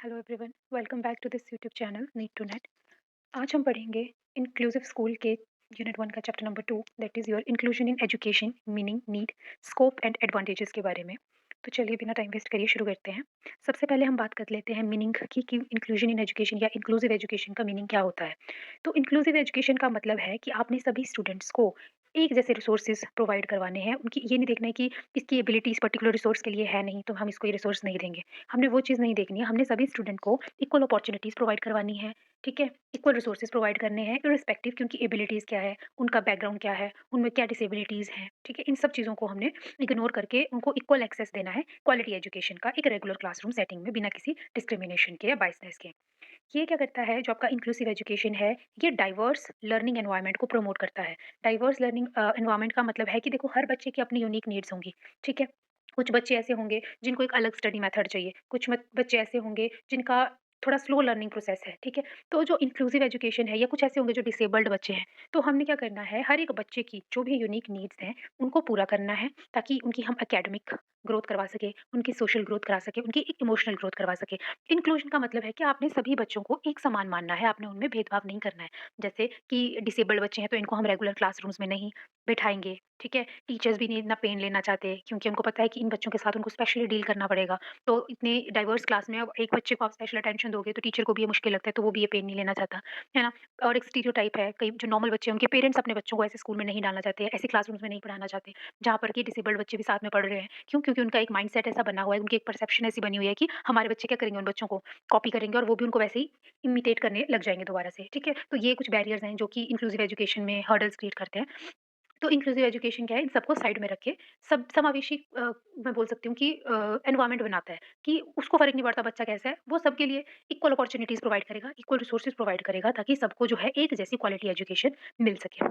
Hello everyone, welcome back to this YouTube channel need to net. आज हम पढ़ेंगे inclusive school के unit 1 का chapter number 2, that is your inclusion in education, meaning, need, scope and advantages के बारे में। तो चलिए बिना टाइम वेस्ट करिए शुरू करते हैं। सबसे पहले हम बात कर लेते हैं मीनिंग की कि इंक्लूजन इन एजुकेशन या इंक्लूसिव एजुकेशन का मीनिंग क्या होता है। तो इंक्लूसिव एजुकेशन का मतलब है कि आपने सभी स्टूडेंट्स को एक जैसे रिसोर्सेज प्रोवाइड करवाने हैं। उनकी ये नहीं देखना है कि इसकी एबिलिटी इस पर्टिकुलर रिसोर्स के लिए है नहीं तो हम इसको ये रिसोर्स नहीं देंगे। हमने वो चीज़ नहीं देखनी है, हमने सभी स्टूडेंट को इक्वल अपॉर्चुनिटीज़ प्रोवाइड करवानी है, ठीक है? इक्वल रिसोर्सेज प्रोवाइड करने हैं इर्रिस्पेक्टिव कि उनकी एबिलिटीज़ क्या है, उनका बैकग्राउंड क्या है, उनमें क्या डिसेबिलिटीज़ हैं, ठीक है? इन सब चीज़ों को हमने इग्नोर करके उनको इक्वल एक्सेस देना है क्वालिटी एजुकेशन का एक रेगुलर क्लासरूम सेटिंग में बिना किसी डिस्क्रिमिनेशन के या बायसनेस के। ये क्या करता है जो आपका इंक्लूसिव एजुकेशन है, ये डाइवर्स लर्निंग एनवायरनमेंट को प्रमोट करता है। डाइवर्स लर्निंग एनवायरनमेंट का मतलब है कि देखो हर बच्चे की अपनी यूनिक नीड्स होंगी, ठीक है? कुछ बच्चे ऐसे होंगे जिनको एक अलग स्टडी मेथड चाहिए, कुछ बच्चे ऐसे होंगे जिनका थोड़ा स्लो लर्निंग प्रोसेस है, ठीक है? तो जो इंक्लूसिव एजुकेशन है या कुछ ऐसे होंगे जो डिसेबल्ड बच्चे हैं, तो हमने क्या करना है हर एक बच्चे की जो भी यूनिक नीड्स हैं, उनको पूरा करना है ताकि उनकी हम एकेडमिक ग्रोथ करवा सकें, उनकी सोशल ग्रोथ करा सकें, उनकी एक इमोशनल ग्रोथ करवा सकें। इंक्लूजन का मतलब है कि आपने सभी बच्चों को एक समान मानना है, आपने उनमें भेदभाव नहीं करना है। जैसे कि डिसेबल्ड बच्चे हैं तो इनको हम रेगुलर क्लासरूम्स में नहीं बिठाएँगे, ठीक है? टीचर्स भी नहीं इतना पेन लेना चाहते क्योंकि उनको पता है कि इन बच्चों के साथ उनको स्पेशली डील करना पड़ेगा। तो इतने डाइवर्स क्लास में अब एक बच्चे को आप स्पेशल अटेंशन दोगे तो टीचर को भी ये मुश्किल लगता है, तो वो भी ये पेन नहीं लेना चाहता, है ना? और एक स्टीरियोटाइप है, कई जो नॉर्मल बच्चे हैं उनके पेरेंट्स अपने बच्चों को ऐसे स्कूल में नहीं डालना चाहते, ऐसे क्लासरूम्स में नहीं पढ़ाना चाहते, जहाँ पर कि डिसेबल्ड बच्चे भी साथ में पढ़ रहे हैं। क्यों? क्योंकि उनका एक माइंडसेट ऐसा बना हुआ है, उनकी एक परसेप्शन ऐसी बनी हुई है कि हमारे बच्चे क्या करेंगे उन बच्चों को कॉपी करेंगे और वो भी उनको वैसे ही इमिटेट करने लग जाएँगे दोबारा से, ठीक है? तो ये कुछ बैरियर्स हैं जो कि इंक्लूसिव एजुकेशन में हर्डल्स क्रिएट करते हैं। तो इंक्लूसिव एजुकेशन क्या है, इन सबको साइड में रख के सब समावेशी मैं बोल सकती हूँ कि एनवायरनमेंट बनाता है कि उसको फ़र्क नहीं पड़ता बच्चा कैसा है, वो सबके लिए इक्वल अपॉर्च्युनिटीज़ प्रोवाइड करेगा, इक्वल रिसोर्सेज़ प्रोवाइड करेगा ताकि सबको जो है एक जैसी क्वालिटी एजुकेशन मिल सके।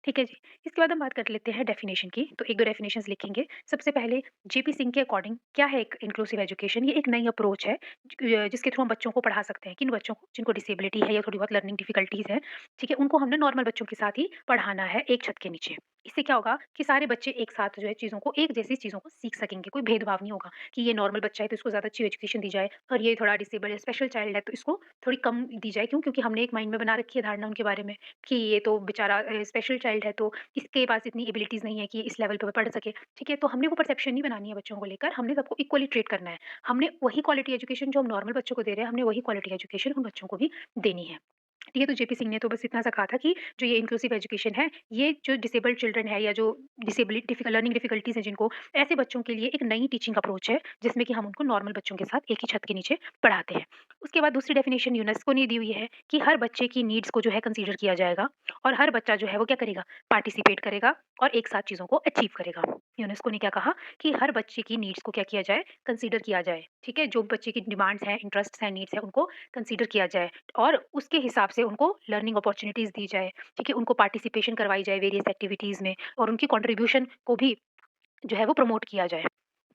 ठीक है जी। इसके बाद हम बात कर लेते हैं डेफिनिशन की, तो 1-2 डेफिनिशंस लिखेंगे। सबसे पहले जेपी सिंह के अकॉर्डिंग क्या है एक इंक्लूसिव एजुकेशन? ये एक नई अप्रोच है जिसके थ्रू हम बच्चों को पढ़ा सकते हैं। किन बच्चों को? जिनको डिसेबिलिटी है या थोड़ी बहुत लर्निंग डिफिकल्टीज़ है, ठीक है? उनको हमने नॉर्मल बच्चों के साथ ही पढ़ाना है एक छत के नीचे। इससे क्या होगा कि सारे बच्चे एक साथ जो है चीज़ों को एक जैसी चीज़ों को सीख सकेंगे, कोई भेदभाव नहीं होगा कि ये नॉर्मल बच्चा है तो इसको ज़्यादा अच्छी एजुकेशन दी जाए और ये थोड़ा डिसेबल है, स्पेशल चाइल्ड है तो इसको थोड़ी कम दी जाए। क्यों? क्योंकि हमने एक माइंड में बना रखी है धारणा उनके बारे में कि ये तो बेचारा स्पेशल चाइल्ड है तो इसके पास इतनी एबिलिटीज़ नहीं है कि इस लेवल पे पढ़ सके, ठीक है? तो हमने वो परसेप्शन नहीं बनानी है बच्चों को लेकर, हमने सबको इक्वली ट्रीट करना है। हमने वही क्वालिटी एजुकेशन जो हम नॉर्मल बच्चों को दे रहे हैं, हमने वही क्वालिटी एजुकेशन उन बच्चों को भी देनी है। ठीक है, तो जेपी सिंह ने तो बस इतना सा कहा था कि जो ये इंक्लूसिव एजुकेशन है, ये जो डिसेबल्ड चिल्ड्रन है या जो लर्निंग डिफिकल्टीज़ हैं जिनको, ऐसे बच्चों के लिए एक नई टीचिंग अप्रोच है, जिसमें कि हम उनको नॉर्मल बच्चों के साथ एक ही छत के नीचे पढ़ाते हैं। उसके बाद दूसरी डेफिनिशन यूनेस्को ने दी हुई है कि हर बच्चे की नीड्स को जो है कंसीडर किया जाएगा और हर बच्चा जो है वो क्या करेगा, पार्टिसिपेट करेगा और एक साथ चीज़ों को अचीव करेगा। यूनेस्को ने क्या कहा कि हर बच्चे की नीड्स को क्या किया जाए, कंसीडर किया जाए, ठीक है? जो बच्चे की डिमांड्स हैं, इंटरेस्ट्स हैं, नीड्स हैं, उनको कंसीडर किया जाए और उसके हिसाब से उनको लर्निंग अपॉर्च्युनिटीज़ दी जाए, ठीक है? उनको पार्टिसिपेशन करवाई जाए वेरियस एक्टिविटीज़ में और उनकी कंट्रीब्यूशन को भी जो है वो प्रमोट किया जाए।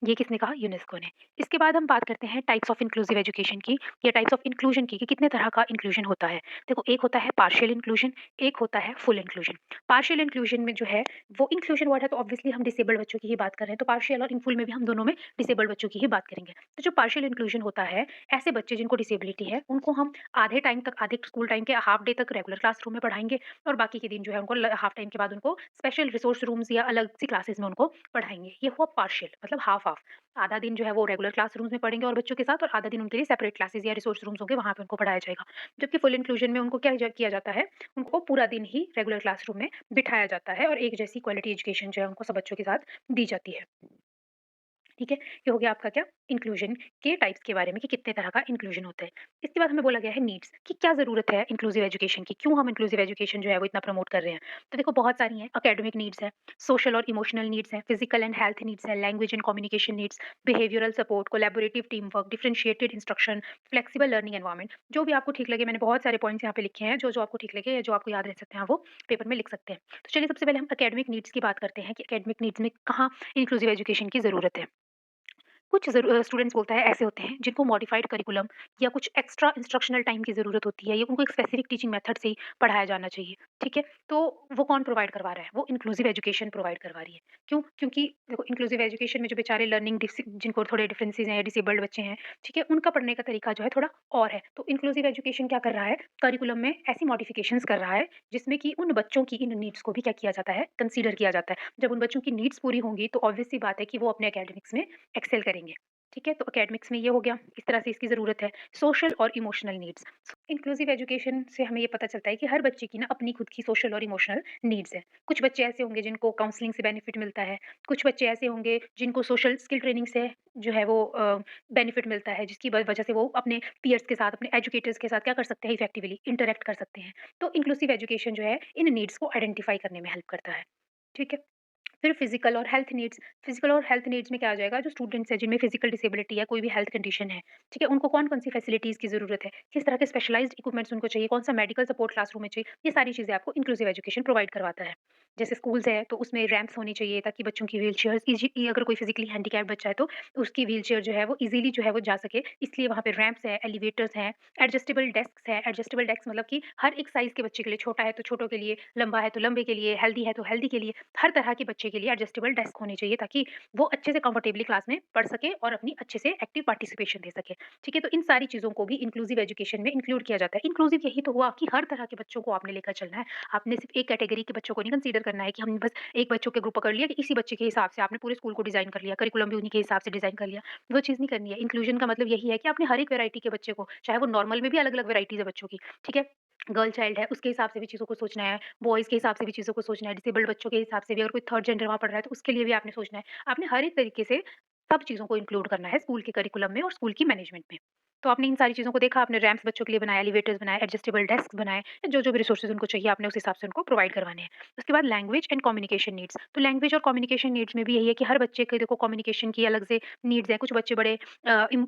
ये किसने कहा? यूनेस्को ने। इसके बाद हम बात करते हैं टाइप्स ऑफ इंक्लूसिव एजुकेशन की या टाइप्स ऑफ इंक्लूजन की कि कितने तरह का इंक्लूजन होता है। देखो एक होता है पार्शियल इंक्लूजन, एक होता है फुल इंक्लूजन। पार्शियल इंक्लूजन में जो है वो इंक्लूजन वर्ड है तो ऑब्वियसली हम डिसेबल्ड बच्चों की ही बात कर रहे हैं, तो पार्शियल और इन फुल में भी हम दोनों में डिसेबल्ड बच्चों की ही बात करेंगे। तो जो पार्शियल इंक्लूजन होता है, ऐसे बच्चे जिनको डिसेबिलिटी है, उनको हम आधे टाइम तक आधे स्कूल टाइम के हाफ डे तक रेगुलर क्लासरूम में पढ़ाएँगे और बाकी के दिन जो है उनको हाफ टाइम के बाद उनको स्पेशल रिसोर्स रूम्स या अलग सी क्लासेस में उनको पढ़ाएँगे। ये हुआ पार्शियल मतलब हाफ हाफ। आधा दिन जो है वो रेगुलर क्लासरूम्स में पढ़ेंगे और बच्चों के साथ और आधा दिन उनके लिए सेपरेट क्लासेस या रिसोर्स रूम्स होंगे, वहाँ पे उनको पढ़ाया जाएगा। जबकि फुल इंक्लूजन में उनको किया जाता है, उनको पूरा दिन ही रेगुलर क्लासरूम में बिठाया जाता है और एक जैसी क्वालिटी एजुकेशन जो है उनको सब बच्चों के साथ दी जाती है। ठीक है? ये हो गया आपका क्या? इंक्लूजन के टाइप्स के बारे में कि कितने तरह का इंक्लूजन होता है। इसके बाद हमें बोला गया है नीड्स कि क्या ज़रूरत है इंक्लूसिव एजुकेशन की? क्यों हम इंक्लूसिव एजुकेशन जो है वो इतना प्रमोट कर रहे हैं? तो देखो बहुत सारी हैं, एकेडमिक नीड्स हैं, सोशल और इमोशनल नीड्स हैं, फिजिकल एंड हेल्थ नीड्स हैं, language and communication needs, behavioural support, collaborative team work, differentiated instruction, flexible learning environment. जो भी आपको ठीक लगे, मैंने बहुत सारे पॉइंट्स यहाँ पे लिखे हैं, जो-जो आपको ठीक लगे या जो आपको याद रह सकते हैं, आप वो पेपर में लिख सकते हैं। तो चलिए सबसे पहले हम एकेडमिक नीड्स की बात करते हैं कि एकेडमिक नीड्स में कहाँ इंक्लूसिव एजुकेशन की ज़रूरत है। कुछ स्टूडेंट्स बोलता है ऐसे होते हैं जिनको मॉडिफाइड करिकुलम या कुछ एक्स्ट्रा इंस्ट्रक्शनल टाइम की ज़रूरत होती है या उनको एक स्पेसिफिक टीचिंग मेथड से ही पढ़ाया जाना चाहिए, ठीक है? तो वो कौन प्रोवाइड करवा रहा है? वो इंक्लूसिव एजुकेशन प्रोवाइड करवा रही है। क्यों? क्योंकि देखो इंक्लूसिव एजुकेशन में जो बेचारे लर्निंग जिनको थोड़े डिफरेंसेस हैं या डिसेबल्ड बच्चे हैं, ठीक है? उनका पढ़ने का तरीका जो है थोड़ा और है। तो इंक्लूसिव एजुकेशन क्या कर रहा है? करिकुलम में ऐसी मॉडिफिकेशंस कर रहा है जिसमें कि उन बच्चों की इन नीड्स को भी क्या किया जाता है? कंसीडर किया जाता है। जब उन बच्चों की नीड्स पूरी होंगी तो ऑब्वियस सी बात है कि वो अपने एकेडमिक्स में एक्सेल करेंगे। ठीक है? तो एकेडमिक्स में ये हो गया, इस तरह से इसकी ज़रूरत है। सोशल और इमोशनल नीड्स। इंक्लूसिव एजुकेशन से हमें ये पता चलता है कि हर बच्चे की ना अपनी खुद की सोशल और इमोशनल नीड्स हैं। कुछ बच्चे ऐसे होंगे जिनको काउंसलिंग से बेनिफिट मिलता है, कुछ बच्चे ऐसे होंगे जिनको सोशल स्किल ट्रेनिंग से जो है वो बेनिफिट मिलता है, जिसकी वजह से वो अपने पीयर्स के साथ, अपने एजुकेटर्स के साथ क्या कर सकते हैं इफेक्टिवली इंटरैक्ट कर सकते हैं। तो इंक्लूसिव एजुकेशन जो है इन नीड्स को आइडेंटिफाई करने में हेल्प करता है। ठीक है? फिर फिजिकल और हेल्थ नीड्स। फिजिकल और हेल्थ नीड्स में क्या आ जाएगा, जो स्टूडेंट्स हैं जिनमें फिजिकल डिसेबिलिटी है, कोई भी हेल्थ कंडीशन है, ठीक है, उनको कौन कौन सी फैसिलिटीज़ की ज़रूरत है, किस तरह के स्पेशलाइज्ड इक्विपमेंट्स उनको चाहिए, कौन सा मेडिकल सपोर्ट क्लासरूम में चाहिए, ये सारी चीज़ें आपको इंक्लूसिव एजुकेशन प्रोवाइड करवाता है। जैसे स्कूल्स है तो उसमें रैंप्स होनी चाहिए ताकि बच्चों की व्हील चेयर अगर कोई फिजिकली हैंडीकैप बच्चा है तो उसकी व्हील चेयर जो है वो इजीली जो है वो जा सके, इसलिए वहाँ पे रैंप्स है, एलिवेटर्स हैं, एडजस्टेबल डेस्क है। एडजस्टेबल डेस्क मतलब कि हर एक साइज के बच्चे के लिए, छोटा है तो छोटों के लिए, लंबा है तो लंबे के लिए, हेल्दी है तो हेल्दी के लिए, हर तरह के बच्चे के लिए एडजस्टेबल डेस्क होने चाहिए ताकि वो अच्छे से कंफर्टेबली क्लास में पढ़ सके और अपनी अच्छे से एक्टिव पार्टिसिपेशन दे सके। ठीक है? तो इन सारी चीज़ों को भी इंक्लूसिव एजुकेशन में इंक्लूड किया जाता है। इंक्लूसिव यही तो हुआ कि हर तरह के बच्चों को आपने लेकर चलना है। आपने सिर्फ़ एक कैटेगरी के बच्चों को नहीं कंसीडर करना है कि हम बस एक बच्चों के ग्रुप पकड़ लिया कि इसी बच्चे के हिसाब से आपने पूरे स्कूल को डिज़ाइन कर लिया, करिकुलम भी उन्हीं के हिसाब से डिज़ाइन कर लिया। वो चीज़ नहीं करनी है। इंक्लूजन का मतलब यही है कि आपने हर एक वैरायटी के बच्चे को, चाहे वो नॉर्मल में भी अलग-अलग वैराइटीज़ है बच्चों की, ठीक है? गर्ल चाइल्ड है, उसके हिसाब से भी चीज़ों को सोचना है, बॉयज़ के हिसाब से भी चीज़ों को सोचना है, डिसेबल्ड बच्चों के हिसाब से भी, अगर कोई थर्ड जेंडर वहाँ पढ़ रहा है, तो उसके लिए भी आपने सोचना है। आपने हर एक तरीके से सब चीज़ों को इंक्लूड करना है स्कूल के करिकुलम में और स्कूल की मैनेजमेंट में। तो आपने इन सारी चीज़ों को देखा, आपने रैंप्स बच्चों के लिए बनाए, एलिवेटर्स बनाए, एडजस्टेबल डेस्क बनाए, जो-जो भी रिसोर्सेज़ उनको चाहिए आपने उस हिसाब से उनको प्रोवाइड करवाने हैं। उसके बाद लैंग्वेज एंड कम्युनिकेशन नीड्स। तो लैंग्वेज और कम्युनिकेशन नीड्स में भी यही है कि हर बच्चे के देखो कम्युनिकेशन की अलग से नीड्स हैं। कुछ बच्चे बड़े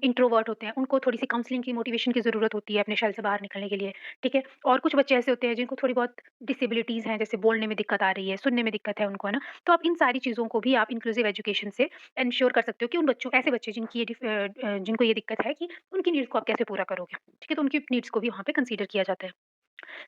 इंट्रोवर्ट होते हैं, उनको थोड़ी-सी काउंसलिंग की, मोटिवेशन की ज़रूरत होती है अपने शेल से बाहर निकलने के लिए, ठीक है? और कुछ बच्चे ऐसे होते हैं जिनको थोड़ी बहुत डिसेबिलिटीज़ हैं, जैसे बोलने में दिक्कत आ रही है, सुनने में दिक्कत है उनको, है ना? तो आप इन सारी चीज़ों को भी आप इंक्लूसिव एजुकेशन से एन्श्योर कर सकते हो कि उन बच्चों, ऐसे बच्चे जिनकी जिनको ये दिक्कत है कि उनकी नीड्स को आप कैसे पूरा करोगे, ठीक है? तो उनकी नीड्स को भी वहाँ पे कंसीडर किया जाता है।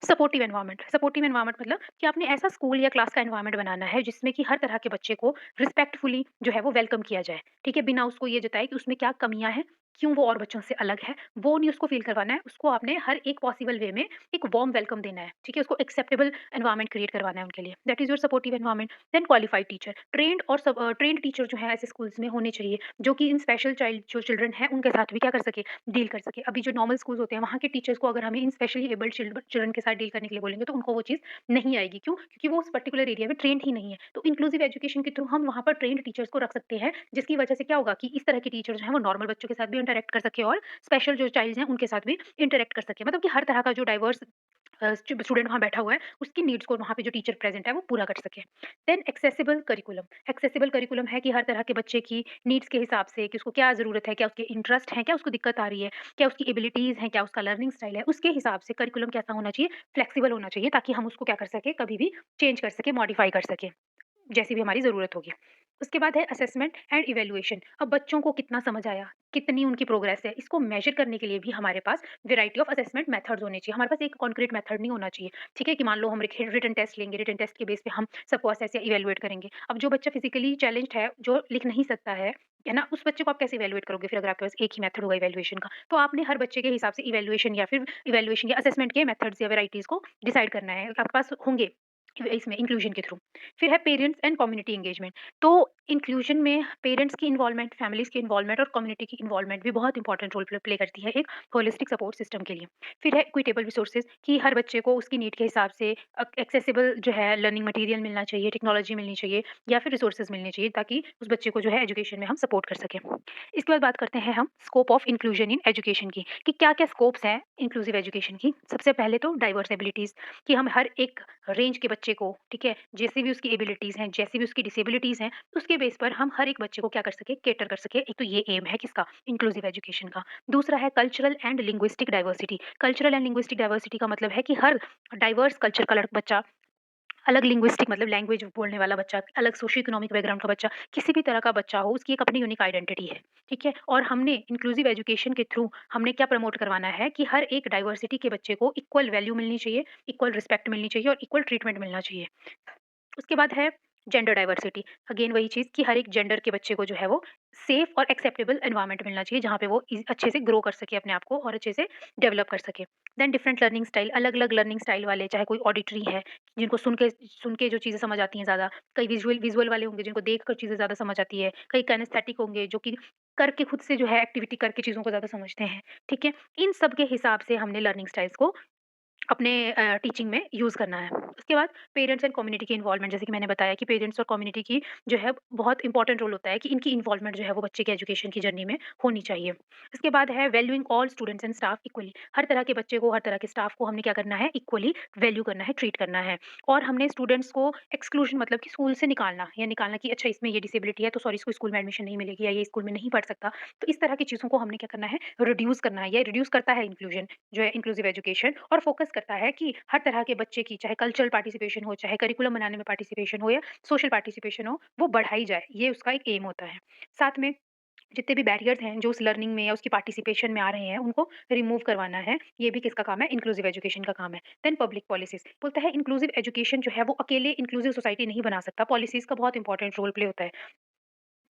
सपोर्टिव एनवायरनमेंट मतलब कि आपने ऐसा स्कूल या क्लास का एनवायरनमेंट बनाना है जिसमें कि हर तरह के बच्चे को रिस्पेक्टफुली जो है वो वेलकम किया जाए, ठीक है? बिना उसको ये जताए कि उसमें क्या कमियाँ हैं, क्यों वो और बच्चों से अलग है, वो नहीं उसको फ़ील करवाना है। उसको आपने हर एक पॉसिबल वे में एक वार्म वेलकम देना है, ठीक है? उसको एक्सेप्टेबल एनवायरनमेंट क्रिएट करवाना है उनके लिए। That is your supportive environment. Then qualified teacher, trained teacher जो है ऐसे स्कूल्स में होने चाहिए, जो कि इन स्पेशल चाइल्ड जो चिल्ड्रन हैं उनके साथ भी क्या कर सके, डील कर सके। अभी जो नॉर्मल स्कूल्स होते हैं वहाँ के टीचर्स को अगर हमें इन स्पेशली एबल्ड चिल्ड्रन के साथ डील करने के लिए बोलेंगे तो उनको वो चीज़ नहीं आएगी। क्यों? क्योंकि वो उस पर्टिकुलर एरिया में ट्रेन्ड ही नहीं है। तो इंक्लूसिव एजुकेशन के थ्रू हम वहाँ पर ट्रेन्ड टीचर्स को रख सकते हैं, जिसकी वजह से क्या होगा कि इस तरह के टीचर जो हैं वो नॉर्मल बच्चों के साथ भी इंटरैक्ट कर सके और स्पेशल जो चाइल्ड्स हैं उनके साथ भी इंटरैक्ट कर सके। मतलब कि हर तरह का जो डाइवर्स स्टूडेंट वहाँ बैठा हुआ है, उसकी नीड्स को वहाँ पे जो टीचर प्रेज़ेंट है वो पूरा कर सके। देन एक्सेसिबल करिकुलम है कि हर तरह के बच्चे की नीड्स के हिसाब से कि उसको क्या ज़रूरत है, क्या उसके इंटरेस्ट हैं, क्या उसको दिक्कत आ रही है, क्या उसकी एबिलिटीज़ हैं, क्या उसका लर्निंग स्टाइल है, उसके हिसाब से करिकुलम कैसा होना चाहिए, फ्लेक्सिबल होना चाहिए ताकि हम उसको क्या कर सकें, कभी भी चेंज कर सकें, मॉडिफ़ाई कर सकें। जैसी भी हमारी ज़रूरत होगी। उसके बाद है असेसमेंट एंड इवैल्यूएशन। अब बच्चों को कितना समझ आया, कितनी उनकी प्रोग्रेस है, इसको मेज़र करने के लिए भी हमारे पास वैरायटी ऑफ असेसमेंट मेथड्स होने चाहिए। हमारे पास एक कॉन्क्रीट मेथड नहीं होना चाहिए, ठीक है? कि मान लो हम रिटन टेस्ट लेंगे, रिटन टेस्ट के बेस पे हम सबको असेस या इवैल्यूएट करेंगे। अब जो बच्चा फिज़िकली चैलेंज्ड है, जो लिख नहीं सकता है ना? उस बच्चे को आप कैसे इवैल्यूएट करोगे फिर, अगर आपके पास एक ही मेथड होगा इवैल्यूएशन का? तो आपने हर बच्चे के हिसाब से इवैल्यूएशन या असेसमेंट के मेथड्स या वैराइटीज़ को डिसाइड करना है। आपके पास होंगे इसमें इंक्लूजन के थ्रू। फिर है पेरेंट्स एंड कम्युनिटी एंगेजमेंट। तो इंक्लूजन में पेरेंट्स की इन्वॉल्वमेंट, फैमिलीज़ की इन्वॉल्वमेंट और कम्युनिटी की इन्वॉल्वमेंट भी बहुत इंपॉर्टेंट रोल प्ले प्ले करती है एक होलिस्टिक सपोर्ट सिस्टम के लिए। फिर है इक्विटेबल रिसोर्सेज़ कि हर बच्चे को उसकी नीड के हिसाब से एक्सेसिबल जो है लर्निंग मटीरियल मिलना चाहिए, टेक्नोलॉजी मिलनी चाहिए या फिर रिसोर्सेज़ मिलने चाहिए ताकि उस बच्चे को जो है एजुकेशन में हम सपोर्ट कर सकें। इसके बाद बात करते हैं हम scope of inclusion in education की, कि क्या-क्या स्कोप्स हैं इंक्लूसिव एजुकेशन की। सबसे पहले तो डाइवर्स एबिलिटीज़, कि हम हर एक रेंज के बच्चे को, ठीक है, जैसी भी उसकी एबिलिटीज़ हैं, जैसी भी उसकी डिसेबिलिटीज़ हैं, उसके बेस पर हम हर एक बच्चे को क्या कर सकें, कैटर कर सकें। एक तो ये एम है किसका, इंक्लूसिव एजुकेशन का। दूसरा है cultural and linguistic diversity. Cultural and linguistic diversity का मतलब है कि हर डाइवर्स कल्चर का बच्चा अलग लिंग्विस्टिक मतलब लैंग्वेज बोलने वाला बच्चा, अलग सोशियो इकोनॉमिक बैकग्राउंड का बच्चा, किसी भी तरह का बच्चा हो, उसकी एक अपनी यूनिक आइडेंटिटी है, ठीक है? और हमने इंक्लूसिव एजुकेशन के थ्रू हमने क्या प्रमोट करवाना है कि हर एक डाइवर्सिटी के बच्चे को इक्वल वैल्यू मिलनी चाहिए, इक्वल रिस्पेक्ट मिलनी चाहिए और इक्वल ट्रीटमेंट मिलना चाहिए। उसके बाद है जेंडर डाइवर्सिटी। अगेन वही चीज़ कि हर एक जेंडर के बच्चे को जो है वो सेफ और एक्सेप्टेबल एनवायरनमेंट मिलना चाहिए, जहाँ पे वो अच्छे से ग्रो कर सके अपने आप को और अच्छे से डेवलप कर सके। देन डिफरेंट लर्निंग स्टाइल, अलग-अलग लर्निंग स्टाइल वाले, चाहे कोई ऑडिटरी है, जिनको सुन के जो चीज़ें समझ आती हैं ज़्यादा, कई विजुअल विजुअल वाले होंगे जिनको देख कर चीज़ें ज़्यादा समझ आती है, कई काइनेस्थेटिक होंगे जो कि करके खुद से जो है एक्टिविटी करके चीज़ों को ज़्यादा समझते हैं, ठीक है? इन सब के हिसाब से हमने लर्निंग स्टाइल्स को अपने टीचिंग में यूज़ करना है। उसके बाद पेरेंट्स एंड कम्युनिटी की इन्वॉल्वमेंट, जैसे कि मैंने बताया कि पेरेंट्स और कम्युनिटी की जो है बहुत इंपॉर्टेंट रोल होता है कि इनकी इन्वॉल्वमेंट जो है वो बच्चे के एजुकेशन की जर्नी में होनी चाहिए। इसके बाद है valuing all students and staff equally. हर तरह के बच्चे को, हर तरह के स्टाफ को हमने क्या करना है, इक्वली वैल्यू करना है, ट्रीट करना है। और हमने स्टूडेंट्स को एक्सक्लूजन मतलब कि स्कूल से निकालना कि अच्छा इसमें ये डिसेबिलिटी है तो सॉरी इसको स्कूल में एडमिशन नहीं मिलेगी या ये स्कूल में नहीं पढ़ सकता। तो इस तरह की चीज़ों को हमने क्या करना है, रिड्यूस करना है। ये रिड्यूस करता है इंक्लूजन जो है इंक्लूसिव एजुकेशन, और फोकस करता है कि हर तरह के बच्चे की चाहे कल्चरल पार्टिसिपेशन हो, चाहे करिकुलम बनाने में पार्टिसिपेशन हो या सोशल पार्टिसिपेशन हो, वो बढ़ाई जाए। ये उसका एक एम होता है। साथ में जितने भी बैरियर्स हैं जो उस लर्निंग में या उसकी पार्टिसिपेशन में आ रहे हैं, उनको रिमूव करवाना है। ये भी किसका काम है? इंक्लूसिव एजुकेशन का काम है। देन पब्लिक पॉलिसीज़ बोलता है इंक्लूसिव एजुकेशन जो है वो अकेले इंक्लूसिव सोसाइटी नहीं बना सकता, पॉलिसीज़ का बहुत इंपॉर्टेंट रोल प्ले होता है।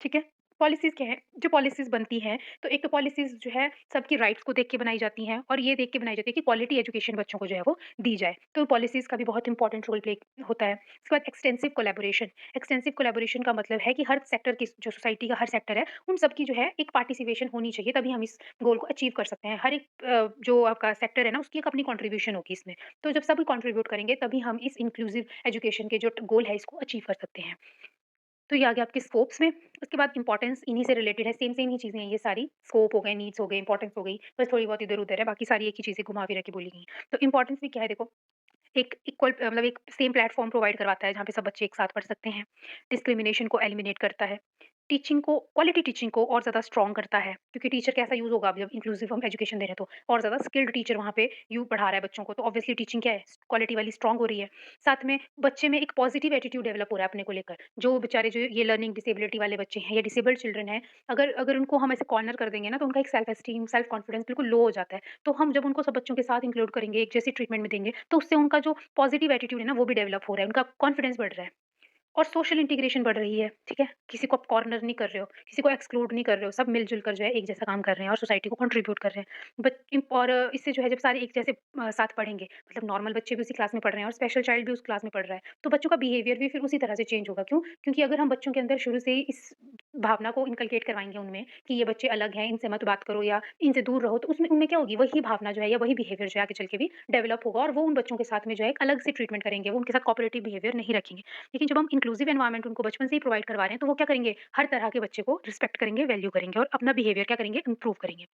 ठीक है? पॉलिसीज़ क्या हैं? जो पॉलिसीज़ बनती हैं, तो एक तो पॉलिसीज़ जो है सबकी राइट्स को देख के बनाई जाती हैं और ये देख के बनाई जाती है कि क्वालिटी एजुकेशन बच्चों को जो है वो दी जाए। तो पॉलिसीज़ का भी बहुत इंपॉर्टेंट रोल प्ले होता है। उसके बाद एक्सटेंसिव कोलैबोरेशन। एक्सटेंसिव कोलैबोरेशन का मतलब है कि हर सेक्टर की जो सोसाइटी का हर सेक्टर है, उन सबकी जो है एक पार्टिसिपेशन होनी चाहिए, तभी हम इस गोल को अचीव कर सकते हैं। हर एक जो आपका सेक्टर है ना, उसकी एक अपनी कंट्रीब्यूशन होगी इसमें। तो जब सभी कंट्रीब्यूट करेंगे, तभी हम इस इंक्लूसिव एजुकेशन के जो गोल है, इसको अचीव कर सकते हैं। तो ये आ गया आपके स्कोप्स में। उसके बाद इम्पोर्टेंस इन्हीं से रिलेटेड है, सेम-सेम ही चीज़ें हैं ये सारी। स्कोप हो गए, नीड्स हो गए, इम्पोर्टेंस हो गई, बस थोड़ी बहुत इधर-उधर है, बाकी सारी एक ही चीज़ें घुमा-फिरा के बोली गई हैं। तो इम्पोर्टेंस भी क्या है देखो, एक इक्वल मतलब एक सेम प्लेटफ़ॉर्म प्रोवाइड करवाता है जहाँ पे सब बच्चे एक साथ पढ़ सकते हैं। डिस्क्रिमिनेशन को एलिमिनेट करता है। टीचिंग को क्वालिटी टीचिंग को और ज़्यादा स्ट्रॉन्ग करता है, क्योंकि टीचर कैसा यूज़ होगा अब जब इंक्लूसिव हम एजुकेशन दे रहे हैं तो, और ज़्यादा स्किल्ड टीचर वहाँ पे यू पढ़ा रहा है बच्चों को, तो ऑब्वियसली टीचिंग क्या है, क्वालिटी वाली स्ट्रॉन्ग हो रही है। साथ में बच्चे में एक पॉजिटिव एटीट्यूड डेवलप हो रहा है अपने को लेकर। जो बेचारे जो ये लर्निंग डिसेबिलिटी वाले बच्चे हैं या डिसेबल्ड चिल्ड्रन हैं, अगर अगर उनको हम ऐसे कॉर्नर कर देंगे ना, तो उनका एक सेल्फ एस्टीम, सेल्फ कॉन्फिडेंस बिल्कुल लो हो जाता है। तो हम जब उनको सब बच्चों के साथ इंक्लूड करेंगे, एक जैसी ट्रीटमेंट में देंगे, तो उससे उनका जो पॉजिटिव एटीट्यूड है ना, वो भी डेवलप हो रहा है, उनका कॉन्फिडेंस बढ़ रहा है। और सोशल इंटीग्रेशन बढ़ रही है, ठीक है? किसी को आप कॉर्नर नहीं कर रहे हो, किसी को एक्सक्लूड नहीं कर रहे हो, सब मिल-जुल कर जो है एक जैसा काम कर रहे हैं और सोसाइटी को कंट्रीब्यूट कर रहे हैं। और इससे जो है जब सारे एक जैसे साथ पढ़ेंगे, मतलब नॉर्मल बच्चे भी उसी क्लास में पढ़ रहे हैं और स्पेशल चाइल्ड भी उस क्लास में पढ़ रहा है, तो बच्चों का बिहेवियर भी फिर उसी तरह से चेंज होगा। क्यों? क्योंकि अगर हम बच्चों के अंदर शुरू से ही इस भावना को इनकलकेट करवाएँगे उनमें कि ये बच्चे अलग हैं, इनसे मत बात करो या इनसे दूर रहो, तो उसमें उनमें क्या होगी, वही भावना जो है या वही बिहेवियर जो है आगे चल के भी डेवलप होगा और वो उन बच्चों के साथ में जो है एक अलग से ट्रीटमेंट करेंगे, वो उनके साथ कोऑपरेटिव बिहेवियर नहीं रखेंगे। लेकिन जब हम इंक्लूसिव एनवायरनमेंट उनको बचपन से ही प्रोवाइड करवा रहे हैं, तो वो क्या करेंगे, हर तरह के बच्चे को रिस्पेक्ट करेंगे, वैल्यू करेंगे और अपना बिहेवियर क्या करेंगे, इम्प्रूव करेंगे।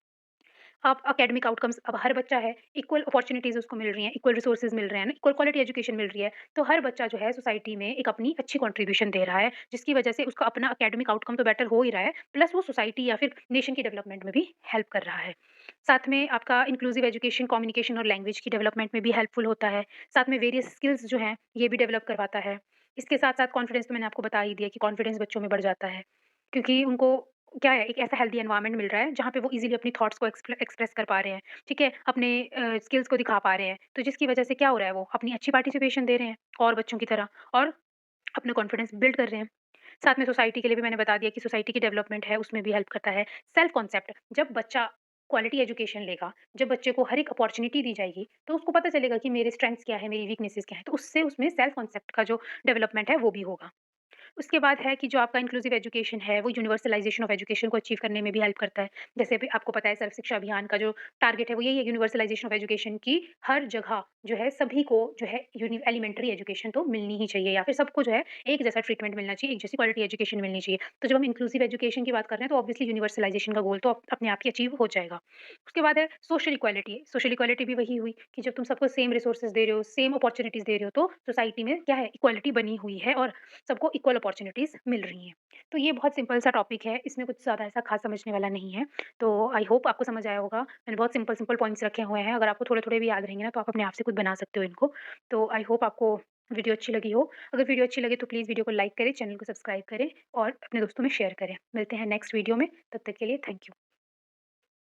अब एकेडमिक आउटकम्स, अब हर बच्चा है, इक्वल अपॉर्च्युनिटीज़ उसको मिल रही हैं, इक्वल रिसोर्सेज़ मिल रहे हैं ना, इक्वल क्वालिटी एजुकेशन मिल रही है, तो हर बच्चा जो है सोसाइटी में एक अपनी अच्छी कंट्रीब्यूशन दे रहा है, जिसकी वजह से उसका अपना एकेडमिक आउटकम तो बेटर हो ही रहा है, प्लस वो सोसाइटी या फिर नेशन की डेवलपमेंट में भी हेल्प कर रहा है। साथ में आपका इंक्लूसिव एजुकेशन कम्युनिकेशन और लैंग्वेज की डेवलपमेंट में भी हेल्पफुल होता है। साथ में वेरियस स्किल्स जो हैं, ये भी डेवलप करवाता है। इसके साथ-साथ कॉन्फिडेंस तो मैंने आपको बता ही दिया कि कॉन्फिडेंस बच्चों में बढ़ जाता है, क्योंकि उनको क्या है, एक ऐसा हेल्दी एनवायरनमेंट मिल रहा है जहाँ पे वो ईज़िली अपनी थॉट्स को एक्सप्रेस कर पा रहे हैं, ठीक है? अपने स्किल्स को दिखा पा रहे हैं। तो जिसकी वजह से क्या हो रहा है, वो अपनी अच्छी पार्टिसिपेशन दे रहे हैं और बच्चों की तरह, और अपना कॉन्फिडेंस बिल्ड कर रहे हैं। साथ में सोसाइटी के लिए भी मैंने बता दिया कि सोसाइटी की डेवलपमेंट है, उसमें भी हेल्प करता है। सेल्फ कॉन्सेप्ट, जब बच्चा क्वालिटी एजुकेशन लेगा, जब बच्चे को हर एक अपॉर्च्युनिटी दी जाएगी, तो उसको पता चलेगा कि मेरे स्ट्रेंथ्स क्या है, मेरी वीकनेसेस क्या है, तो उससे उसमें सेल्फ कॉन्सेप्ट का जो डेवलपमेंट है, वो भी होगा। उसके बाद है कि जो आपका इंक्लूसिव एजुकेशन है, वो यूनिवर्सलाइज़ेशन ऑफ एजुकेशन को अचीव करने में भी हेल्प करता है। जैसे अभी आपको पता है सर्व शिक्षा अभियान का जो टारगेट है, वो यही है, यूनिवर्सलाइज़ेशन ऑफ एजुकेशन की हर जगह जो है सभी को जो है एलिमेंट्री एजुकेशन तो मिलनी ही चाहिए, या फिर सबको जो है एक जैसा ट्रीटमेंट मिलना चाहिए, एक जैसी क्वालिटी एजुकेशन मिलनी चाहिए। तो जब हम इंक्लूसिव एजुकेशन की बात कर रहे हैं, तो ऑब्वियसली यूनिवर्सलाइज़ेशन का गोल तो अपने आप ही अचीव हो जाएगा। उसके बाद है सोशल इक्वालिटी। सोशल इक्वालिटी भी वही हुई कि जब तुम सबको सेम रिसोर्सेज़ दे रहे हो, सेम अपॉर्च्युनिटीज़ दे रहे हो, तो सोसाइटी में क्या है, इक्वालिटी बनी हुई है और सबको इक्वल अपॉर्च्युनिटीज़ मिल रही हैं। तो ये बहुत सिंपल सा टॉपिक है, इसमें कुछ ज़्यादा ऐसा ख़ास समझने वाला नहीं है। तो आई होप आपको समझ आया होगा। मैंने बहुत सिंपल-सिंपल पॉइंट्स रखे हुए हैं, अगर आपको थोड़े-थोड़े भी याद रहेंगे ना, तो आप अपने आप से खुद बना सकते हो इनको। तो आई होप आपको वीडियो अच्छी लगी हो, अगर वीडियो अच्छी लगे तो प्लीज़ वीडियो को लाइक करें, चैनल को सब्सक्राइब करें और अपने दोस्तों में शेयर करें। मिलते हैं नेक्स्ट वीडियो में, तब तक के लिए थैंक यू।